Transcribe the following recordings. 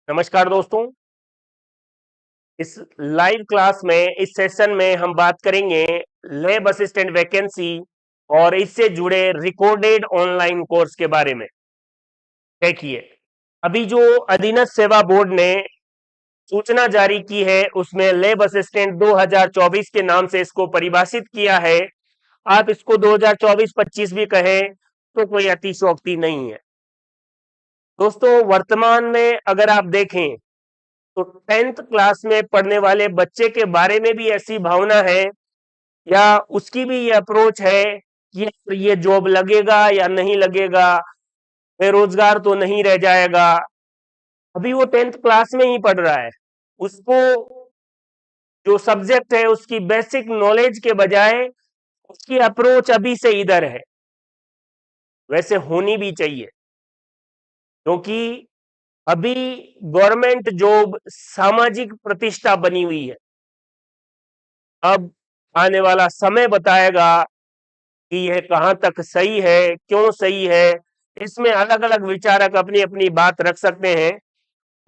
नमस्कार दोस्तों। इस लाइव क्लास में इस सेशन में हम बात करेंगे लैब असिस्टेंट वैकेंसी और इससे जुड़े रिकॉर्डेड ऑनलाइन कोर्स के बारे में। देखिए, अभी जो अधीनस्थ सेवा बोर्ड ने सूचना जारी की है उसमें लैब असिस्टेंट 2024 के नाम से इसको परिभाषित किया है। आप इसको 2024-25 भी कहें तो कोई अतिशयोक्ति नहीं है। दोस्तों, वर्तमान में अगर आप देखें तो 10th क्लास में पढ़ने वाले बच्चे के बारे में भी ऐसी भावना है या उसकी भी ये अप्रोच है कि ये जॉब लगेगा या नहीं लगेगा, बेरोजगार तो नहीं रह जाएगा। अभी वो 10th क्लास में ही पढ़ रहा है, उसको जो सब्जेक्ट है उसकी बेसिक नॉलेज के बजाय उसकी अप्रोच अभी से इधर है। वैसे होनी भी चाहिए, क्योंकि अभी गवर्नमेंट जॉब सामाजिक प्रतिष्ठा बनी हुई है। अब आने वाला समय बताएगा कि यह कहां तक सही है, क्यों सही है। इसमें अलग अलग विचारक अपनी अपनी बात रख सकते हैं,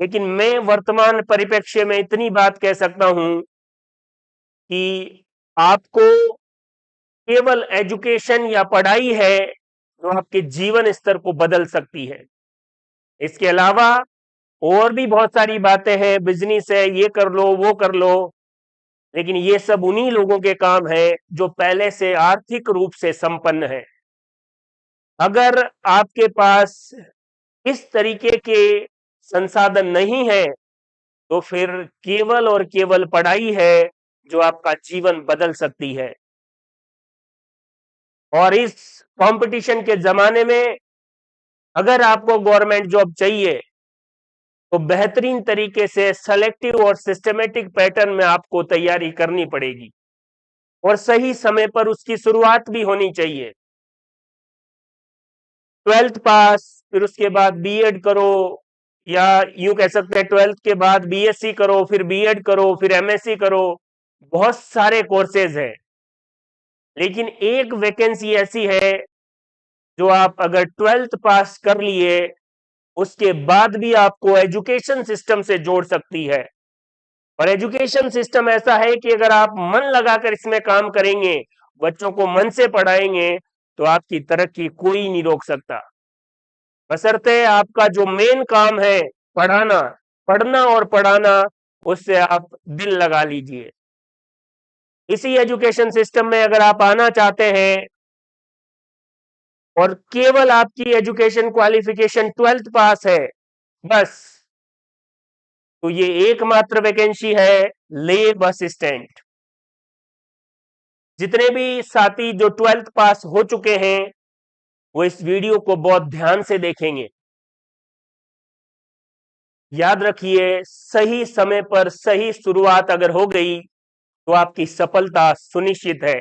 लेकिन मैं वर्तमान परिप्रेक्ष्य में इतनी बात कह सकता हूं कि आपको केवल एजुकेशन या पढ़ाई है जो आपके जीवन स्तर को बदल सकती है। इसके अलावा और भी बहुत सारी बातें हैं, बिजनेस है, ये कर लो वो कर लो, लेकिन ये सब उन्हीं लोगों के काम है जो पहले से आर्थिक रूप से संपन्न है। अगर आपके पास इस तरीके के संसाधन नहीं है तो फिर केवल और केवल पढ़ाई है जो आपका जीवन बदल सकती है। और इस कंपटीशन के जमाने में अगर आपको गवर्नमेंट जॉब चाहिए तो बेहतरीन तरीके से सेलेक्टिव और सिस्टमेटिक पैटर्न में आपको तैयारी करनी पड़ेगी और सही समय पर उसकी शुरुआत भी होनी चाहिए। 12th पास, फिर उसके बाद बीएड करो, या यूं कह सकते हैं 12th के बाद बीएससी करो, फिर बीएड करो, फिर एमएससी करो। बहुत सारे कोर्सेज हैं, लेकिन एक वैकेंसी ऐसी है जो आप अगर 12th पास कर लिए उसके बाद भी आपको एजुकेशन सिस्टम से जोड़ सकती है। और एजुकेशन सिस्टम ऐसा है कि अगर आप मन लगाकर इसमें काम करेंगे, बच्चों को मन से पढ़ाएंगे, तो आपकी तरक्की कोई नहीं रोक सकता। बशर्ते आपका जो मेन काम है पढ़ाना, पढ़ना और पढ़ाना, उससे आप दिल लगा लीजिए। इसी एजुकेशन सिस्टम में अगर आप आना चाहते हैं और केवल आपकी एजुकेशन क्वालिफिकेशन 12th पास है बस, तो ये एकमात्र वैकेंसी है लैब असिस्टेंट। जितने भी साथी जो 12th पास हो चुके हैं वो इस वीडियो को बहुत ध्यान से देखेंगे। याद रखिए, सही समय पर सही शुरुआत अगर हो गई तो आपकी सफलता सुनिश्चित है।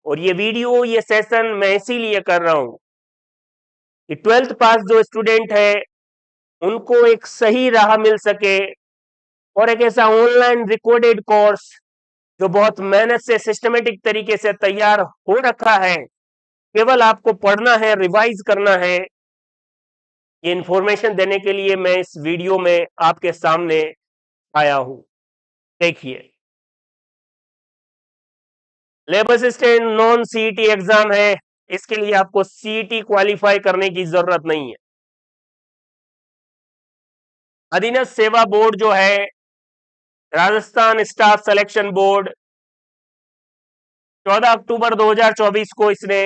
और ये वीडियो, ये सेशन मैं इसीलिए कर रहा हूं कि 12th पास जो स्टूडेंट है उनको एक सही राह मिल सके और एक ऐसा ऑनलाइन रिकॉर्डेड कोर्स जो बहुत मेहनत से सिस्टमेटिक तरीके से तैयार हो रखा है, केवल आपको पढ़ना है, रिवाइज करना है। ये इंफॉर्मेशन देने के लिए मैं इस वीडियो में आपके सामने आया हूं। देखिए, lab assistant non CET exam है, इसके लिए आपको सीईटी क्वालिफाई करने की जरूरत नहीं है। अधीनस्थ सेवा बोर्ड जो है, राजस्थान स्टाफ सिलेक्शन बोर्ड, 14 अक्टूबर 2024 को इसने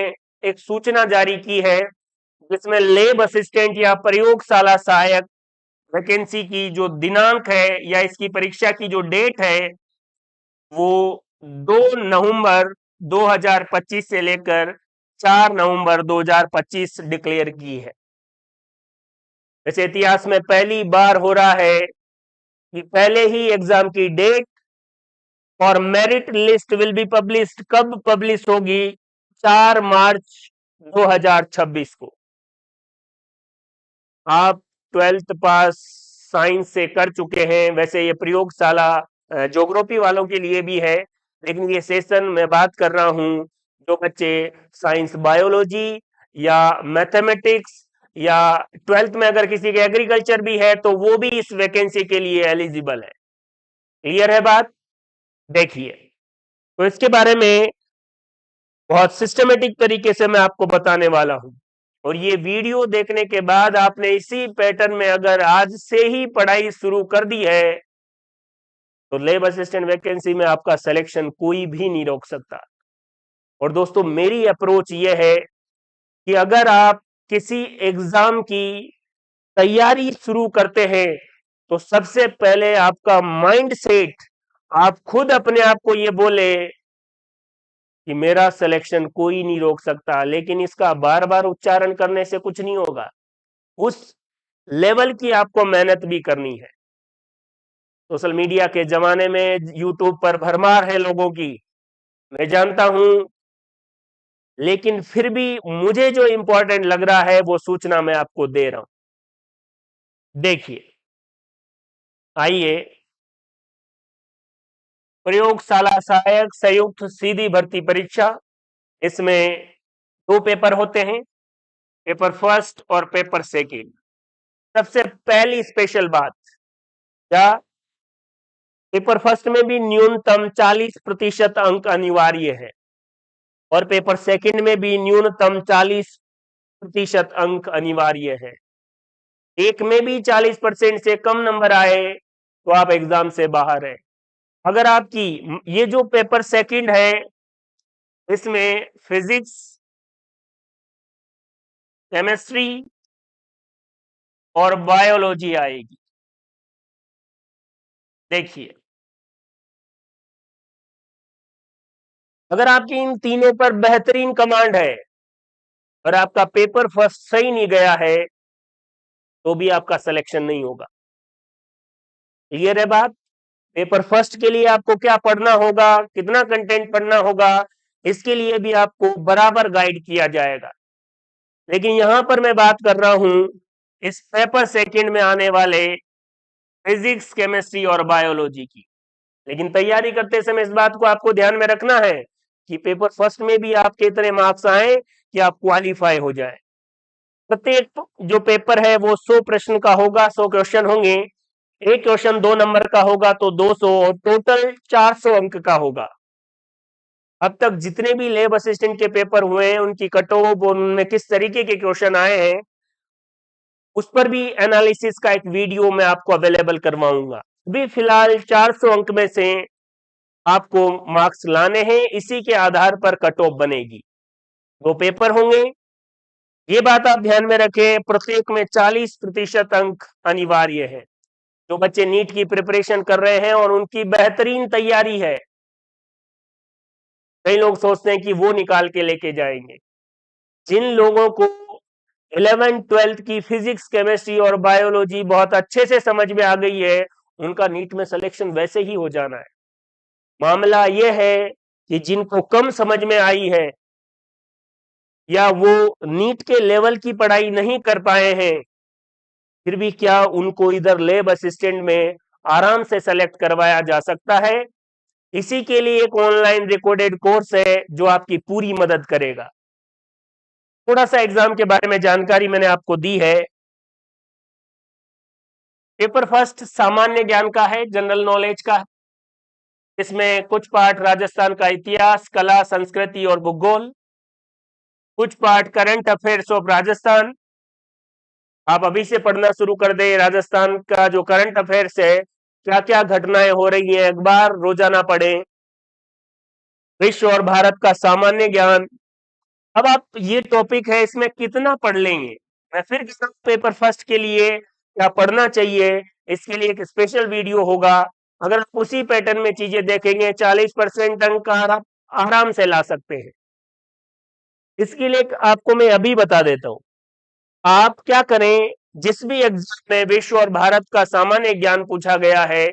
एक सूचना जारी की है जिसमें लैब असिस्टेंट या प्रयोगशाला सहायक वैकेंसी की जो दिनांक है या इसकी परीक्षा की जो डेट है वो 2 नवंबर 2025 से लेकर 4 नवंबर 2025 डिक्लेयर की है। वैसे इतिहास में पहली बार हो रहा है कि पहले ही एग्जाम की डेट और merit list will be published. कब पब्लिश होगी? 4 मार्च 2026 को। आप 12th पास साइंस से कर चुके हैं, वैसे ये प्रयोगशाला ज्योग्राफी वालों के लिए भी है, लेकिन ये सेशन मैं बात कर रहा हूं जो बच्चे साइंस बायोलॉजी या मैथमेटिक्स या 12th में अगर किसी के एग्रीकल्चर भी है तो वो भी इस वैकेंसी के लिए एलिजिबल है। क्लियर है बात? देखिए, तो इसके बारे में बहुत सिस्टमेटिक तरीके से मैं आपको बताने वाला हूं, और ये वीडियो देखने के बाद आपने इसी पैटर्न में अगर आज से ही पढ़ाई शुरू कर दी है तो लैब असिस्टेंट वैकेंसी में आपका सिलेक्शन कोई भी नहीं रोक सकता। और दोस्तों, मेरी अप्रोच ये है कि अगर आप किसी एग्जाम की तैयारी शुरू करते हैं तो सबसे पहले आपका माइंड सेट, आप खुद अपने आप को ये बोले कि मेरा सिलेक्शन कोई नहीं रोक सकता, लेकिन इसका बार बार उच्चारण करने से कुछ नहीं होगा। उस लेवल की आपको मेहनत भी करनी है। सोशल मीडिया के जमाने में यूट्यूब पर भरमार है लोगों की, मैं जानता हूं, लेकिन फिर भी मुझे जो इंपॉर्टेंट लग रहा है वो सूचना मैं आपको दे रहा हूं। देखिए, आइए, प्रयोगशाला सहायक संयुक्त सीधी भर्ती परीक्षा, इसमें 2 पेपर होते हैं, पेपर फर्स्ट और पेपर सेकंड। सबसे पहली स्पेशल बात, क्या पेपर फर्स्ट में भी न्यूनतम 40% अंक अनिवार्य है और पेपर सेकंड में भी न्यूनतम 40% अंक अनिवार्य है। एक में भी 40% से कम नंबर आए तो आप एग्जाम से बाहर है। अगर आपकी ये जो पेपर सेकंड है इसमें फिजिक्स, केमिस्ट्री और बायोलॉजी आएगी। देखिए, अगर आपकी इन तीनों पर बेहतरीन कमांड है और आपका पेपर फर्स्ट सही नहीं गया है तो भी आपका सिलेक्शन नहीं होगा। क्लियर है बात? पेपर फर्स्ट के लिए आपको क्या पढ़ना होगा, कितना कंटेंट पढ़ना होगा, इसके लिए भी आपको बराबर गाइड किया जाएगा। लेकिन यहां पर मैं बात कर रहा हूं इस पेपर सेकंड में आने वाले फिजिक्स, केमिस्ट्री और बायोलॉजी की। लेकिन तैयारी करते समय इस बात को आपको ध्यान में रखना है कि पेपर फर्स्ट में भी आपके इतने मार्क्स आए कि आप क्वालिफाई हो जाए। प्रत्येक जो पेपर है वो 100 प्रश्न का होगा, 100 क्वेश्चन होंगे। एक क्वेश्चन 2 नंबर का होगा तो 200, और टोटल 400 अंक का होगा। अब तक जितने भी लैब असिस्टेंट के पेपर हुए हैं उनकी कट ऑफ, उनमें किस तरीके के क्वेश्चन आए हैं, उस पर भी एनालिसिस का एक वीडियो मैं आपको अवेलेबल करवाऊंगा। अभी फिलहाल 400 अंक में से आपको मार्क्स लाने हैं, इसी के आधार पर कट ऑफ बनेगी। 2 पेपर होंगे, ये बात आप ध्यान में रखें, प्रत्येक में 40% अंक अनिवार्य है। जो बच्चे नीट की प्रिपरेशन कर रहे हैं और उनकी बेहतरीन तैयारी है, कई लोग सोचते हैं कि वो निकाल के लेके जाएंगे। जिन लोगों को 11th 12th की फिजिक्स, केमिस्ट्री और बायोलॉजी बहुत अच्छे से समझ में आ गई है, उनका नीट में सिलेक्शन वैसे ही हो जाना है। मामला यह है कि जिनको कम समझ में आई है या वो नीट के लेवल की पढ़ाई नहीं कर पाए हैं, फिर भी क्या उनको इधर लैब असिस्टेंट में आराम से सेलेक्ट करवाया जा सकता है। इसी के लिए एक ऑनलाइन रिकॉर्डेड कोर्स है जो आपकी पूरी मदद करेगा। थोड़ा सा एग्जाम के बारे में जानकारी मैंने आपको दी है। पेपर फर्स्ट सामान्य ज्ञान का है, जनरल नॉलेज का। इसमें कुछ पार्ट राजस्थान का इतिहास, कला, संस्कृति और भूगोल, कुछ part current affairs of Rajasthan. आप अभी से पढ़ना शुरू कर दें, राजस्थान का जो करंट अफेयर्स है, क्या क्या घटनाएं हो रही हैं, अखबार रोजाना पढ़ें। विश्व और भारत का सामान्य ज्ञान। अब आप ये टॉपिक है, इसमें कितना पढ़ लेंगे, मैं फिर पेपर फर्स्ट के लिए क्या पढ़ना चाहिए, इसके लिए एक स्पेशल वीडियो होगा। अगर आप उसी पैटर्न में चीजें देखेंगे 40% अंक आप आराम से ला सकते हैं। इसके लिए आपको मैं अभी बता देता हूं, आप क्या करें, जिस भी एग्जाम में विश्व और भारत का सामान्य ज्ञान पूछा गया है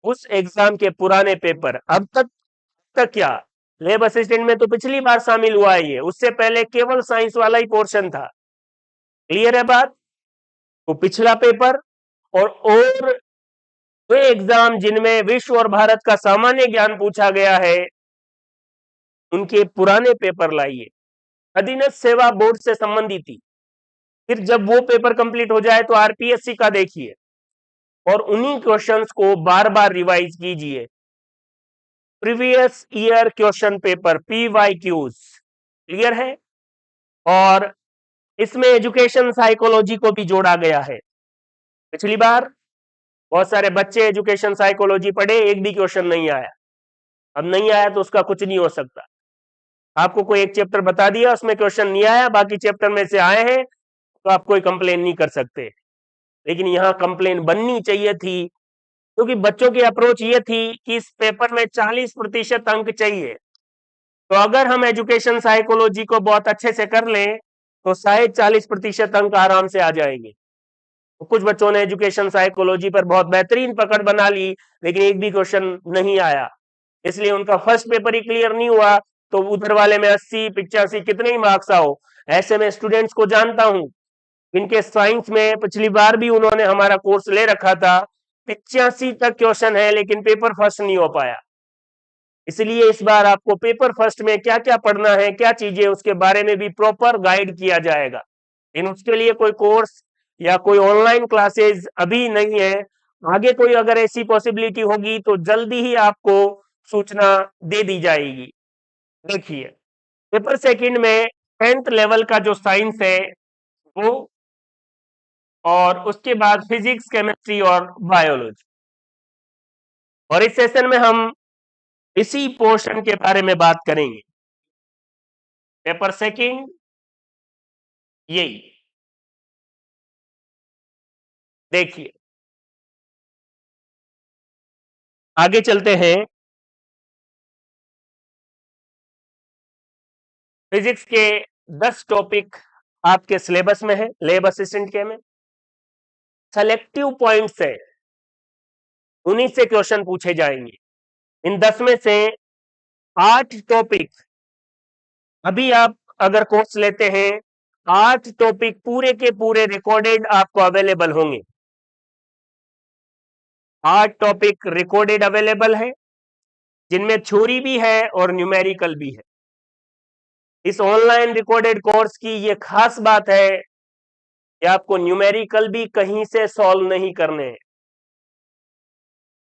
उस एग्जाम के पुराने पेपर, अब तक क्या लैब असिस्टेंट में तो पिछली बार शामिल हुआ है, ये उससे पहले केवल साइंस वाला ही पोर्शन था। क्लियर है बात? तो पिछला पेपर और वे एग्जाम जिनमें विश्व और भारत का सामान्य ज्ञान पूछा गया है उनके पुराने पेपर लाइए। अधीनस्थ सेवा बोर्ड से संबंधित थी, फिर जब वो पेपर कंप्लीट हो जाए तो आरपीएससी का देखिए और उन्हीं क्वेश्चंस को बार बार रिवाइज कीजिए। Previous year question paper PYQs clear है। और इसमें एजुकेशन साइकोलॉजी को भी जोड़ा गया है। पिछली बार बहुत सारे बच्चे एजुकेशन साइकोलॉजी पढ़े, एक भी क्वेश्चन नहीं आया। अब नहीं आया तो उसका कुछ नहीं हो सकता। आपको कोई एक चैप्टर बता दिया, उसमें क्वेश्चन नहीं आया, बाकी चैप्टर में से आए हैं, तो आप कोई कंप्लेन नहीं कर सकते। लेकिन यहां कंप्लेन बननी चाहिए थी, क्योंकि बच्चों की अप्रोच ये थी कि इस पेपर में 40% अंक चाहिए। तो अगर हम एजुकेशन साइकोलॉजी को बहुत अच्छे से कर लें तो शायद 40% अंक आराम से आ जाएंगे। तो कुछ बच्चों ने एजुकेशन साइकोलॉजी पर बहुत बेहतरीन पकड़ बना ली, लेकिन एक भी क्वेश्चन नहीं आया, इसलिए उनका फर्स्ट पेपर ही क्लियर नहीं हुआ। तो उधर वाले में 80 85 कितने ही मार्क्स आओ। ऐसे में स्टूडेंट्स को जानता हूं, इनके साइंस में पिछली बार भी उन्होंने हमारा कोर्स ले रखा था, 85 तक क्वेश्चन है, लेकिन पेपर फर्स्ट नहीं हो पाया। इसलिए इस बार आपको पेपर फर्स्ट में क्या क्या पढ़ना है, क्या चीजें, उसके बारे में भी प्रॉपर गाइड किया जाएगा। लेकिन उसके लिए कोई कोर्स या कोई ऑनलाइन क्लासेस अभी नहीं है। आगे कोई अगर ऐसी पॉसिबिलिटी होगी तो जल्दी ही आपको सूचना दे दी जाएगी। देखिए, पेपर सेकंड में 10th लेवल का जो साइंस है वो, और उसके बाद फिजिक्स, केमिस्ट्री और बायोलॉजी। और इस सेशन में हम इसी पोर्शन के बारे में बात करेंगे। पेपर सेकंड यही। देखिए, आगे चलते हैं। फिजिक्स के 10 टॉपिक आपके सिलेबस में है, लैब असिस्टेंट के में। सेलेक्टिव पॉइंट्स है, उन्हीं से क्वेश्चन पूछे जाएंगे। इन 10 में से 8 टॉपिक, अभी आप अगर कोर्स लेते हैं, 8 टॉपिक पूरे के पूरे रिकॉर्डेड आपको अवेलेबल होंगे। 8 टॉपिक रिकॉर्डेड अवेलेबल है, जिनमें थ्योरी भी है और न्यूमेरिकल भी है। इस ऑनलाइन रिकॉर्डेड कोर्स की ये खास बात है कि आपको न्यूमेरिकल भी कहीं से सॉल्व नहीं करने हैं,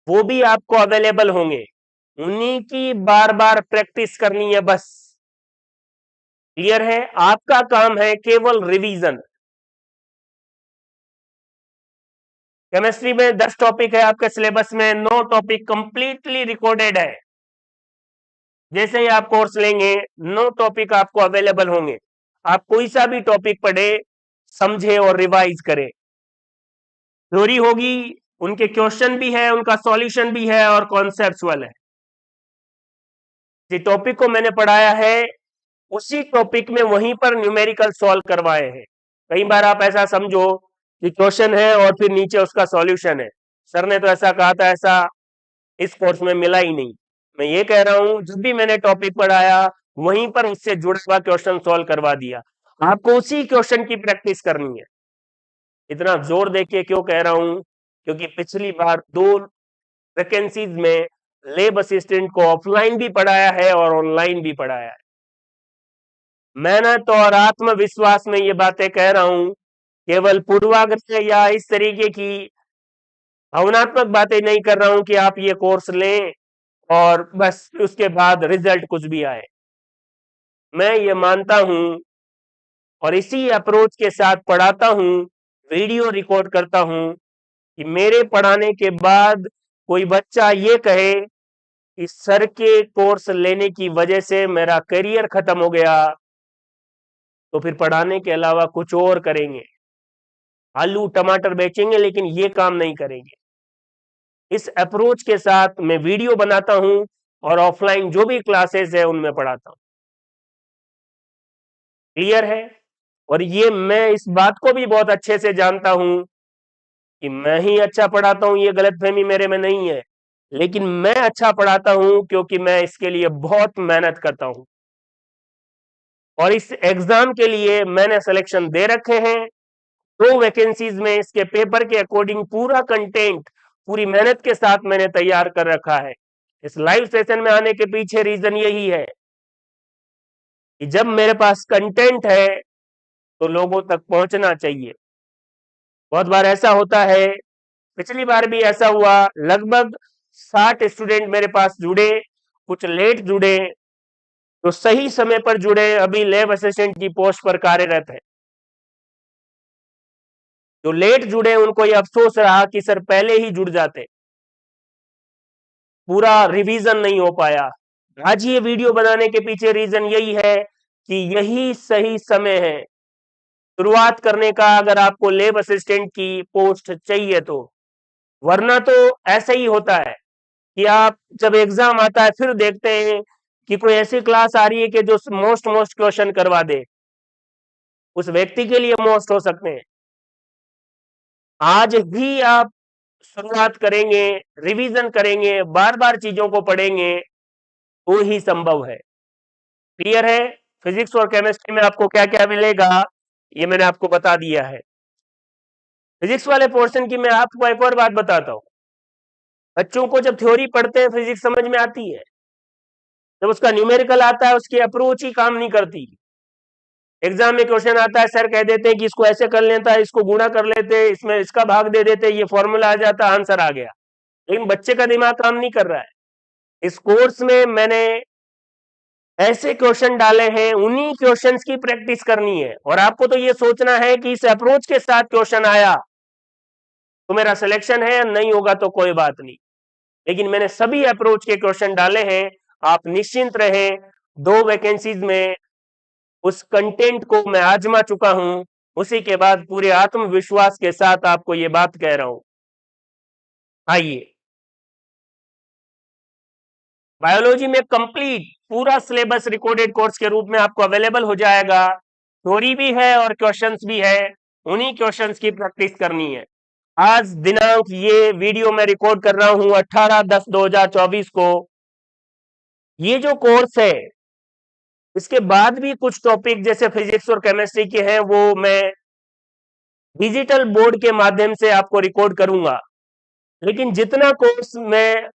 वो भी आपको अवेलेबल होंगे, उन्हीं की बार बार प्रैक्टिस करनी है बस। क्लियर है? आपका काम है केवल रिवीजन। केमिस्ट्री में 10 टॉपिक है आपके सिलेबस में, 9 टॉपिक कंप्लीटली रिकॉर्डेड है। जैसे ही आप कोर्स लेंगे 9 टॉपिक आपको अवेलेबल होंगे। आप कोई सा भी टॉपिक पढ़े, समझे और रिवाइज करें। थ्योरी होगी, उनके क्वेश्चन भी है, उनका सॉल्यूशन भी है और कॉन्सेप्चुअल है। जिस टॉपिक को मैंने पढ़ाया है उसी टॉपिक में वहीं पर न्यूमेरिकल सॉल्व करवाए हैं। कई बार आप ऐसा समझो कि क्वेश्चन है और फिर नीचे उसका सॉल्यूशन है, सर ने तो ऐसा कहा था, ऐसा इस कोर्स में मिला ही नहीं। मैं ये कह रहा हूं, जब भी मैंने टॉपिक पढ़ाया वहीं पर उससे जुड़ा हुआ क्वेश्चन सॉल्व करवा दिया। आपको उसी क्वेश्चन की प्रैक्टिस करनी है। इतना जोर देके क्यों कह रहा हूं? क्योंकि पिछली बार 2 वैकेंसीज में लैब असिस्टेंट को ऑफलाइन भी पढ़ाया है और ऑनलाइन भी पढ़ाया है। मेहनत और आत्मविश्वास में ये बातें कह रहा हूं, केवल पूर्वाग्रह या इस तरीके की भावनात्मक बातें नहीं कर रहा हूं कि आप ये कोर्स लें और बस उसके बाद रिजल्ट कुछ भी आए। मैं ये मानता हूं और इसी अप्रोच के साथ पढ़ाता हूं, वीडियो रिकॉर्ड करता हूं, कि मेरे पढ़ाने के बाद कोई बच्चा ये कहे कि सर के कोर्स लेने की वजह से मेरा करियर खत्म हो गया, तो फिर पढ़ाने के अलावा कुछ और करेंगे, आलू टमाटर बेचेंगे, लेकिन ये काम नहीं करेंगे। इस अप्रोच के साथ मैं वीडियो बनाता हूं और ऑफलाइन जो भी क्लासेस है उनमें पढ़ाता हूं। क्लियर है? और ये मैं इस बात को भी बहुत अच्छे से जानता हूं कि मैं ही अच्छा पढ़ाता हूं, ये गलतफहमी मेरे में नहीं है, लेकिन मैं अच्छा पढ़ाता हूं क्योंकि मैं इसके लिए बहुत मेहनत करता हूं। और इस एग्जाम के लिए मैंने सिलेक्शन दे रखे हैं। 2 वैकेंसीज में इसके पेपर के अकॉर्डिंग पूरा कंटेंट पूरी मेहनत के साथ मैंने तैयार कर रखा है। इस लाइव सेशन में आने के पीछे रीजन यही है कि जब मेरे पास कंटेंट है तो लोगों तक पहुंचना चाहिए। बहुत बार ऐसा होता है, पिछली बार भी ऐसा हुआ, लगभग 60 स्टूडेंट मेरे पास जुड़े, कुछ लेट जुड़े, तो सही समय पर जुड़े अभी लैब असिस्टेंट की पोस्ट पर कार्यरत है। जो लेट जुड़े उनको ये अफसोस रहा कि सर पहले ही जुड़ जाते, पूरा रिवीजन नहीं हो पाया। आज ये वीडियो बनाने के पीछे रीजन यही है कि यही सही समय है शुरुआत करने का, अगर आपको लैब असिस्टेंट की पोस्ट चाहिए तो। वरना तो ऐसा ही होता है कि आप जब एग्जाम आता है फिर देखते हैं कि कोई ऐसी क्लास आ रही है कि जो मोस्ट क्वेश्चन करवा दे, उस व्यक्ति के लिए मोस्ट हो सकते हैं। आज भी आप शुरुआत करेंगे, रिवीजन करेंगे, बार बार चीजों को पढ़ेंगे तो ही संभव है। क्लियर है? फिजिक्स और केमिस्ट्री में आपको क्या क्या मिलेगा ये मैंने आपको बता दिया है। फिजिक्स वाले पोर्शन की मैं आपको एक और बात बताता हूं। बच्चों को जब थ्योरी पढ़ते हैं फिजिक्स समझ में आती है, जब उसका न्यूमेरिकल आता है उसकी अप्रोच ही काम नहीं करती। एग्जाम में क्वेश्चन आता है, सर कह देते हैं कि इसको ऐसे कर लेता, इसको गुणा कर लेते, इसमें इसका भाग दे देते, ये फॉर्मूला आ जाता, आंसर आ गया। लेकिन बच्चे का दिमाग काम नहीं कर रहा है। इस कोर्स में मैंने ऐसे क्वेश्चन डाले हैं, उन्हीं क्वेश्चंस की प्रैक्टिस करनी है। और आपको तो ये सोचना है कि इस अप्रोच के साथ क्वेश्चन आया तो मेरा सिलेक्शन है, नहीं होगा तो कोई बात नहीं। लेकिन मैंने सभी अप्रोच के क्वेश्चन डाले हैं, आप निश्चिंत रहें। 2 वैकेंसीज में उस कंटेंट को मैं आजमा चुका हूं, उसी के बाद पूरे आत्मविश्वास के साथ आपको ये बात कह रहा हूं। आइए, बायोलॉजी में कंप्लीट पूरा सिलेबस रिकॉर्डेड कोर्स के रूप में आपको अवेलेबल हो जाएगा। थ्योरी भी है और क्वेश्चंस भी है, उन्हीं क्वेश्चंस की प्रैक्टिस करनी है। आज दिनांक ये वीडियो मैं रिकॉर्ड कर रहा हूं 18/10/2024 को। ये जो कोर्स है इसके बाद भी कुछ टॉपिक जैसे फिजिक्स और केमिस्ट्री के हैं वो मैं डिजिटल बोर्ड के माध्यम से आपको रिकॉर्ड करूंगा। लेकिन जितना कोर्स मैं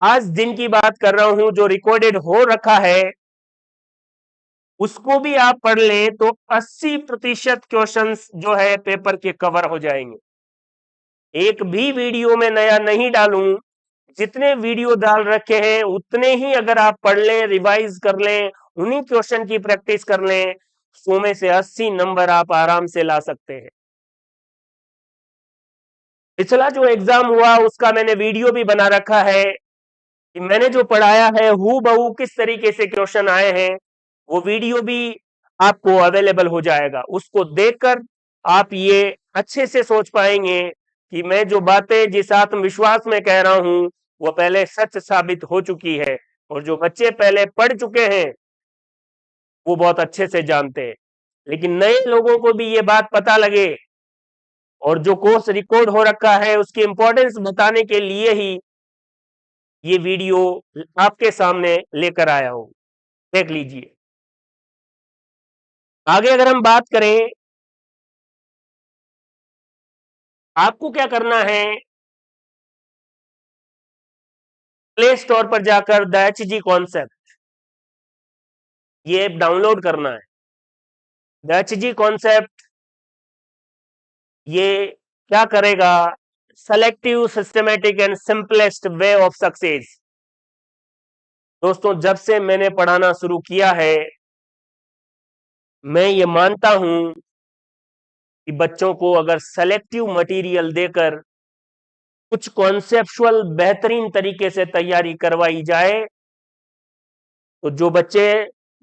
आज दिन की बात कर रहा हूं जो रिकॉर्डेड हो रखा है उसको भी आप पढ़ लें तो 80% क्वेश्चंस जो है पेपर के कवर हो जाएंगे। एक भी वीडियो में नया नहीं डालूं, जितने वीडियो डाल रखे हैं उतने ही अगर आप पढ़ लें, रिवाइज कर लें, उन्हीं क्वेश्चन की प्रैक्टिस कर लें, 100 में से 80 नंबर आप आराम से ला सकते हैं। पिछला जो एग्जाम हुआ उसका मैंने वीडियो भी बना रखा है कि मैंने जो पढ़ाया है हू बहू किस तरीके से क्वेश्चन आए हैं, वो वीडियो भी आपको अवेलेबल हो जाएगा। उसको देखकर आप ये अच्छे से सोच पाएंगे कि मैं जो बातें जिस आत्मविश्वास में कह रहा हूं वो पहले सच साबित हो चुकी है। और जो बच्चे पहले पढ़ चुके हैं वो बहुत अच्छे से जानते हैं। लेकिन नए लोगों को भी ये बात पता लगे और जो कोर्स रिकॉर्ड हो रखा है उसकी इंपॉर्टेंस बताने के लिए ही ये वीडियो आपके सामने लेकर आया हूं। देख लीजिए। आगे अगर हम बात करें, आपको क्या करना है, प्ले स्टोर पर जाकर द HG कॉन्सेप्ट ये ऐप डाउनलोड करना है। द HG कॉन्सेप्ट ये क्या करेगा, selective systematic and simplest way of success. दोस्तों जब से मैंने पढ़ाना शुरू किया है मैं ये मानता हूं कि बच्चों को अगर सेलेक्टिव मटेरियल देकर कुछ कॉन्सेप्चुअल बेहतरीन तरीके से तैयारी करवाई जाए तो जो बच्चे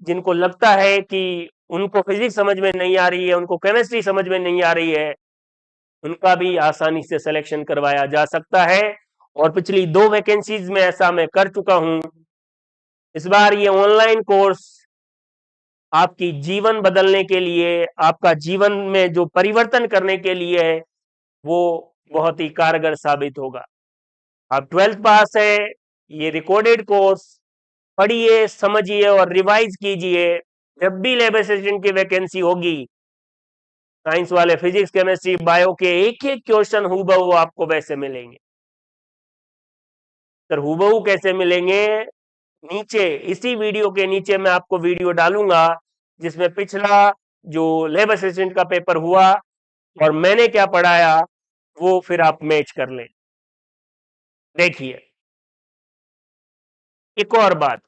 जिनको लगता है कि उनको फिजिक्स समझ में नहीं आ रही है, उनको केमिस्ट्री समझ में नहीं आ रही है, उनका भी आसानी से सिलेक्शन करवाया जा सकता है। और पिछली 2 वैकेंसीज में ऐसा मैं कर चुका हूं। इस बार ये ऑनलाइन कोर्स आपकी जीवन बदलने के लिए, आपका जीवन में जो परिवर्तन करने के लिए है वो बहुत ही कारगर साबित होगा। आप 12th पास है, ये रिकॉर्डेड कोर्स पढ़िए, समझिए और रिवाइज कीजिए। जब भी लैब असिस्टेंट की वैकेंसी होगी, साइंस वाले फिजिक्स केमिस्ट्री बायो के एक एक क्वेश्चन हूबहू आपको वैसे मिलेंगे। सर हूबहू कैसे मिलेंगे? नीचे इसी वीडियो के नीचे मैं आपको वीडियो डालूंगा जिसमें पिछला जो लैब असिस्टेंट का पेपर हुआ और मैंने क्या पढ़ाया वो फिर आप मैच कर लें। देखिए, एक और बात,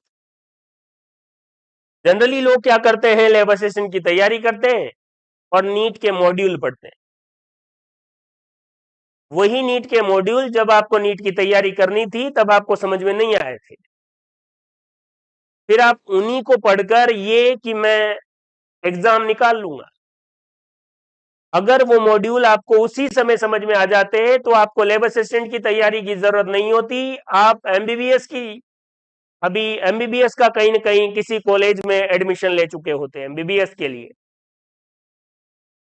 जनरली लोग क्या करते हैं, लैब असिस्टेंट की तैयारी करते हैं और नीट के मॉड्यूल पढ़ते हैं। वही नीट के मॉड्यूल जब आपको नीट की तैयारी करनी थी तब आपको समझ में नहीं आए थे, फिर आप उन्हीं को पढ़कर ये कि मैं एग्जाम निकाल लूंगा। अगर वो मॉड्यूल आपको उसी समय समझ में आ जाते हैं तो आपको लैब असिस्टेंट की तैयारी की जरूरत नहीं होती। आप एमबीबीएस की, अभी एमबीबीएस का कहीं ना कहीं किसी कॉलेज में एडमिशन ले चुके होते हैं एमबीबीएस के लिए,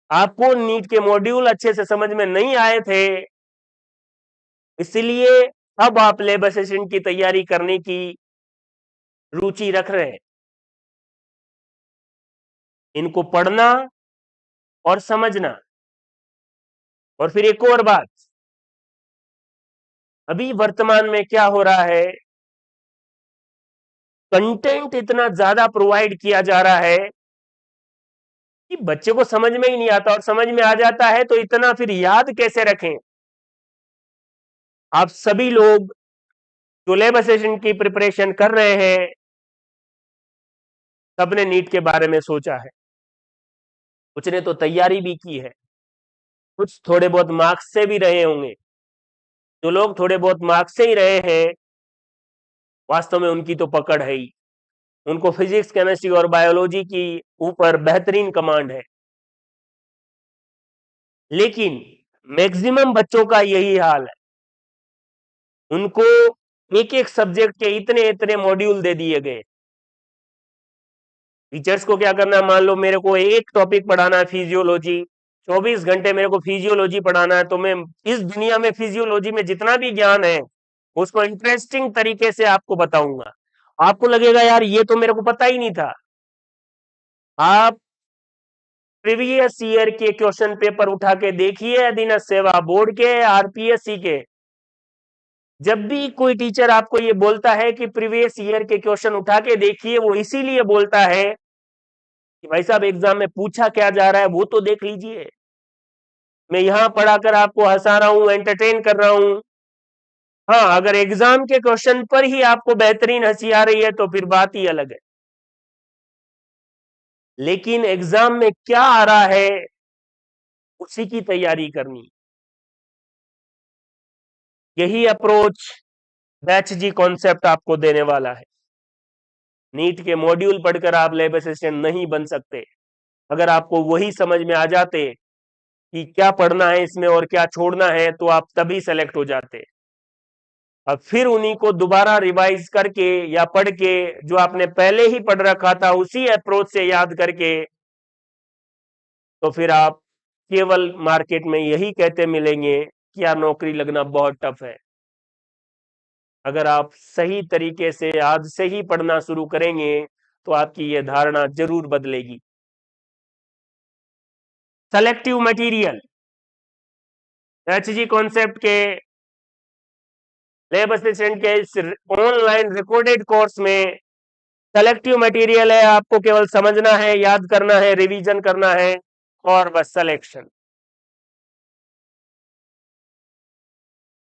आपको नीट के मॉड्यूल अच्छे से समझ में नहीं आए थे, इसलिए अब आप लैब असिस्टेंट की तैयारी करने की रुचि रख रहे हैं। इनको पढ़ना और समझना। और फिर एक और बात, अभी वर्तमान में क्या हो रहा है, कंटेंट इतना ज्यादा प्रोवाइड किया जा रहा है कि बच्चे को समझ में ही नहीं आता, और समझ में आ जाता है तो इतना फिर याद कैसे रखें। आप सभी लोग जो लैब असिस्टेंट की प्रिपरेशन कर रहे हैं सबने नीट के बारे में सोचा है, कुछ ने तो तैयारी भी की है, कुछ थोड़े बहुत मार्क्स से भी रहे होंगे। जो लोग थोड़े बहुत मार्क्स से ही रहे हैं वास्तव में उनकी तो पकड़ है ही, उनको फिजिक्स केमिस्ट्री और बायोलॉजी की ऊपर बेहतरीन कमांड है। लेकिन मैक्सिमम बच्चों का यही हाल है, उनको एक एक सब्जेक्ट के इतने इतने मॉड्यूल दे दिए गए। टीचर्स को क्या करना है, मान लो मेरे को एक टॉपिक पढ़ाना है फिजियोलॉजी, 24 घंटे मेरे को फिजियोलॉजी पढ़ाना है, तो मैं इस दुनिया में फिजियोलॉजी में जितना भी ज्ञान है उसको इंटरेस्टिंग तरीके से आपको बताऊंगा। आपको लगेगा यार ये तो मेरे को पता ही नहीं था। आप प्रीवियस ईयर के क्वेश्चन पेपर उठा के देखिए, अधीनस्थ सेवा बोर्ड के, आरपीएससी के, जब भी कोई टीचर आपको ये बोलता है कि प्रीवियस ईयर के क्वेश्चन उठा के देखिए, वो इसीलिए बोलता है कि भाई साहब एग्जाम में पूछा क्या जा रहा है वो तो देख लीजिए। मैं यहां पढ़ाकर आपको हंसा रहा हूं, एंटरटेन कर रहा हूं। हाँ, अगर एग्जाम के क्वेश्चन पर ही आपको बेहतरीन हंसी आ रही है तो फिर बात ही अलग है। लेकिन एग्जाम में क्या आ रहा है उसी की तैयारी करनी। यही अप्रोच बैच जी कॉन्सेप्ट आपको देने वाला है। नीट के मॉड्यूल पढ़कर आप लैब असिस्टेंट नहीं बन सकते। अगर आपको वही समझ में आ जाते कि क्या पढ़ना है इसमें और क्या छोड़ना है तो आप तभी सेलेक्ट हो जाते। अब फिर उन्हीं को दोबारा रिवाइज करके या पढ़ के जो आपने पहले ही पढ़ रखा था उसी अप्रोच से याद करके, तो फिर आप केवल मार्केट में यही कहते मिलेंगे कि यार नौकरी लगना बहुत टफ है। अगर आप सही तरीके से आज से ही पढ़ना शुरू करेंगे तो आपकी यह धारणा जरूर बदलेगी। सेलेक्टिव मटेरियल, एचजी कॉन्सेप्ट के लैब असिस्टेंट के इस ऑनलाइन रिकॉर्डेड कोर्स में सेलेक्टिव मटेरियल है, आपको केवल समझना है, याद करना है, रिवीजन करना है और बस सिलेक्शन।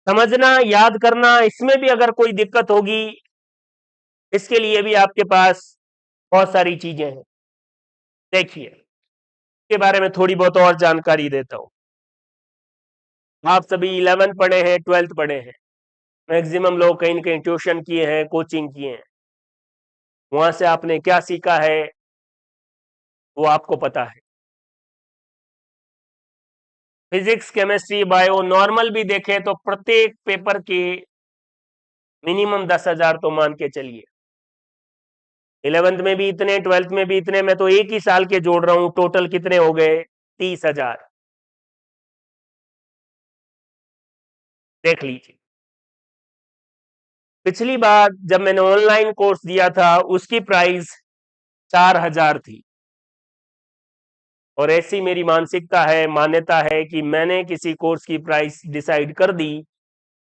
समझना, याद करना, इसमें भी अगर कोई दिक्कत होगी इसके लिए भी आपके पास बहुत सारी चीजें हैं। देखिए, इसके बारे में थोड़ी बहुत और जानकारी देता हूं। आप सभी 11th पढ़े हैं, 12th पढ़े हैं, मैक्सिमम लोग कहीं ना कहीं ट्यूशन किए हैं, कोचिंग किए हैं, वहां से आपने क्या सीखा है वो आपको पता है। फिजिक्स केमिस्ट्री बायो नॉर्मल भी देखें तो प्रत्येक पेपर के मिनिमम 10,000 तो मान के चलिए। 11th में भी इतने, 12th में भी इतने, मैं तो एक ही साल के जोड़ रहा हूं, टोटल कितने हो गए, 30,000। देख लीजिए, पिछली बार जब मैंने ऑनलाइन कोर्स दिया था उसकी प्राइस 4,000 थी, और ऐसी मेरी मानसिकता है, मान्यता है कि मैंने किसी कोर्स की प्राइस डिसाइड कर दी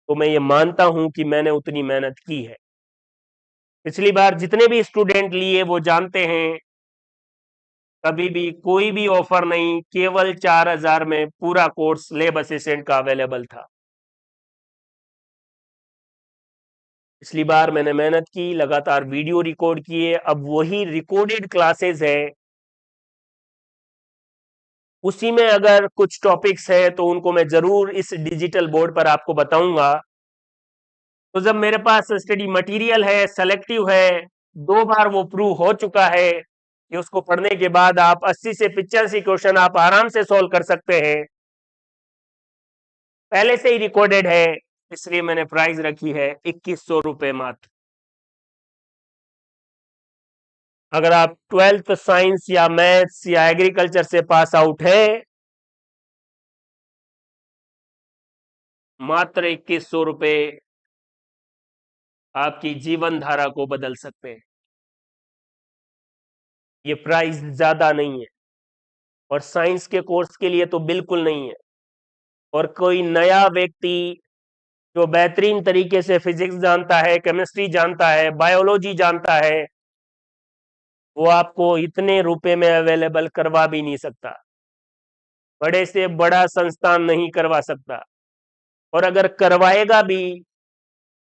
तो मैं ये मानता हूं कि मैंने उतनी मेहनत की है। पिछली बार जितने भी स्टूडेंट लिए वो जानते हैं कभी भी कोई भी ऑफर नहीं, केवल 4,000 में पूरा कोर्स लैब असिस्टेंट का अवेलेबल था। पिछली बार मैंने मेहनत की, लगातार वीडियो रिकॉर्ड किए, अब वही रिकॉर्डेड क्लासेस है, उसी में अगर कुछ टॉपिक्स है तो उनको मैं जरूर इस डिजिटल बोर्ड पर आपको बताऊंगा। तो जब मेरे पास स्टडी मटेरियल है, सेलेक्टिव है, 2 बार वो प्रूव हो चुका है कि उसको पढ़ने के बाद आप 80 से 85 क्वेश्चन आप आराम से सॉल्व कर सकते हैं, पहले से ही रिकॉर्डेड है, इसलिए मैंने प्राइस रखी है 2100 रुपए मात्र। अगर आप 12th साइंस या मैथ्स या एग्रीकल्चर से पास आउट है, मात्र 2100 रुपए आपकी जीवन धारा को बदल सकते हैं। ये प्राइस ज्यादा नहीं है, और साइंस के कोर्स के लिए तो बिल्कुल नहीं है। और कोई नया व्यक्ति जो बेहतरीन तरीके से फिजिक्स जानता है, केमिस्ट्री जानता है, बायोलॉजी जानता है, वो आपको इतने रुपए में अवेलेबल करवा भी नहीं सकता, बड़े से बड़ा संस्थान नहीं करवा सकता। और अगर करवाएगा भी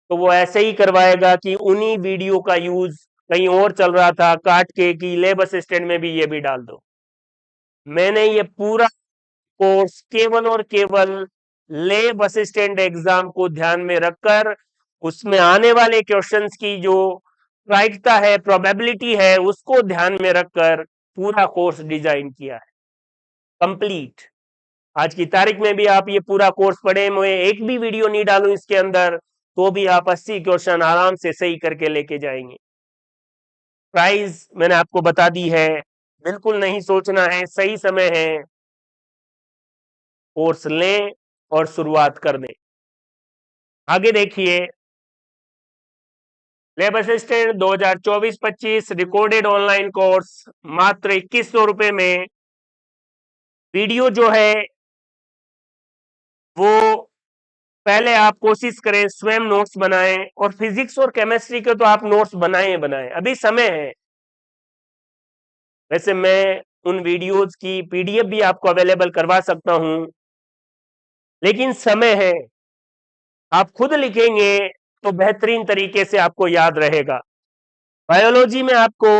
तो वो ऐसे ही करवाएगा कि उन्हीं वीडियो का यूज कहीं और चल रहा था, काट के कि लैब असिस्टेंट में भी ये भी डाल दो। मैंने ये पूरा कोर्स केवल और केवल लैब असिस्टेंट एग्जाम को ध्यान में रखकर, उसमें आने वाले क्वेश्चंस की जो प्रायिकता है, प्रोबेबिलिटी है, उसको ध्यान में रखकर पूरा कोर्स डिजाइन किया है, कंप्लीट। आज की तारीख में भी आप ये पूरा कोर्स पढ़े, मैं एक भी वीडियो नहीं डालूं इसके अंदर, तो भी आप 80 क्वेश्चन आराम से सही करके लेके जाएंगे। प्राइस मैंने आपको बता दी है, बिल्कुल नहीं सोचना है, सही समय है, कोर्स लें और शुरुआत कर दें। आगे देखिए, lab assistant 2024-25 recorded online course मात्र 2100 रुपए में। वीडियो जो है वो पहले आप कोशिश करें स्वयं नोट्स बनाएं, और फिजिक्स और केमिस्ट्री के तो आप नोट्स बनाएं बनाएं, अभी समय है। वैसे मैं उन वीडियोज की पीडीएफ भी आपको अवेलेबल करवा सकता हूं, लेकिन समय है, आप खुद लिखेंगे तो बेहतरीन तरीके से आपको याद रहेगा। बायोलॉजी में आपको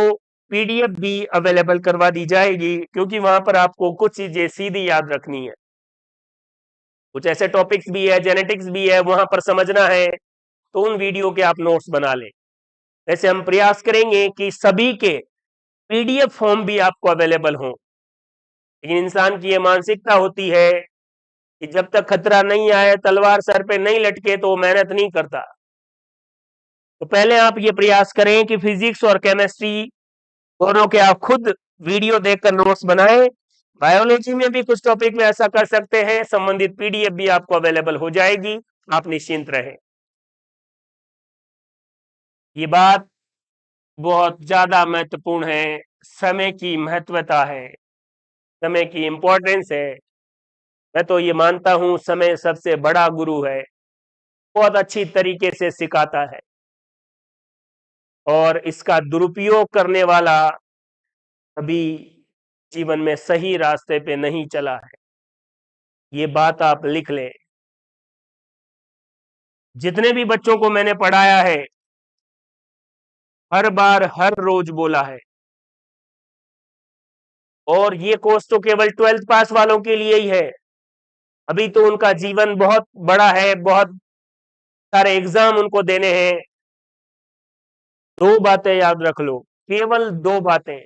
पीडीएफ भी अवेलेबल करवा दी जाएगी, क्योंकि वहां पर आपको कुछ चीजें सीधी याद रखनी है, कुछ ऐसे टॉपिक्स भी है, जेनेटिक्स भी है, वहां पर समझना है, तो उन वीडियो के आप नोट्स बना लें। वैसे हम प्रयास करेंगे कि सभी के पीडीएफ फॉर्म भी आपको अवेलेबल हो, लेकिन इंसान की ये मानसिकता होती है कि जब तक खतरा नहीं आए, तलवार सर पे नहीं लटके, तो वो मेहनत नहीं करता। तो पहले आप ये प्रयास करें कि फिजिक्स और केमिस्ट्री दोनों के आप खुद वीडियो देखकर नोट्स बनाएं। बायोलॉजी में भी कुछ टॉपिक में ऐसा कर सकते हैं, संबंधित पीडीएफ भी आपको अवेलेबल हो जाएगी, आप निश्चिंत रहें। ये बात बहुत ज्यादा महत्वपूर्ण है, समय की महत्वता है, समय की इंपॉर्टेंस है। मैं तो ये मानता हूं समय सबसे बड़ा गुरु है, बहुत अच्छी तरीके से सिखाता है, और इसका दुरुपयोग करने वाला अभी जीवन में सही रास्ते पे नहीं चला है। ये बात आप लिख लें। जितने भी बच्चों को मैंने पढ़ाया है, हर बार हर रोज बोला है, और ये कोर्स तो केवल 12th पास वालों के लिए ही है, अभी तो उनका जीवन बहुत बड़ा है, बहुत सारे एग्जाम उनको देने हैं। 2 बातें याद रख लो, केवल 2 बातें।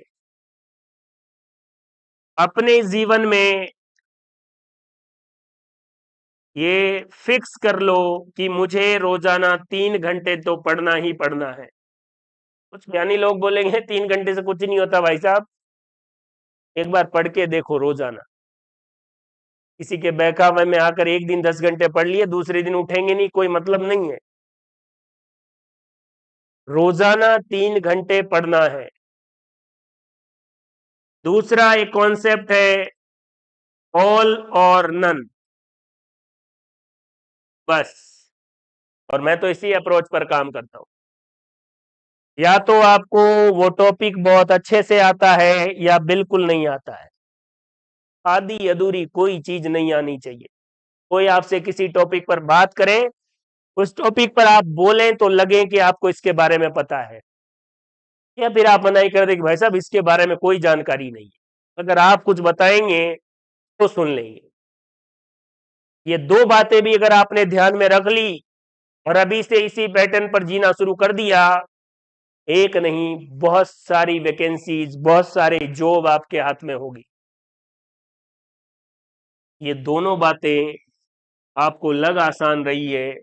अपने जीवन में ये फिक्स कर लो कि मुझे रोजाना 3 घंटे तो पढ़ना ही पढ़ना है। कुछ ज्ञानी लोग बोलेंगे 3 घंटे से कुछ नहीं होता, भाई साहब एक बार पढ़ के देखो रोजाना। किसी के बहकावे में आकर एक दिन 10 घंटे पढ़ लिए, दूसरे दिन उठेंगे नहीं, कोई मतलब नहीं है। रोजाना 3 घंटे पढ़ना है। दूसरा एक कॉन्सेप्ट है, ऑल और नन, बस। और मैं तो इसी अप्रोच पर काम करता हूं। या तो आपको वो टॉपिक बहुत अच्छे से आता है या बिल्कुल नहीं आता है। आधी अधूरी कोई चीज नहीं आनी चाहिए। कोई आपसे किसी टॉपिक पर बात करे, उस टॉपिक पर आप बोलें तो लगे कि आपको इसके बारे में पता है, या फिर आप मनाई कर दे कि भाई साहब इसके बारे में कोई जानकारी नहीं है। अगर आप कुछ बताएंगे तो सुन लेंगे। ये दो बातें भी अगर आपने ध्यान में रख ली और अभी से इसी पैटर्न पर जीना शुरू कर दिया, एक नहीं बहुत सारी वैकेंसीज, बहुत सारे जॉब आपके हाथ में होगी। ये दोनों बातें आपको लग आसान रही है,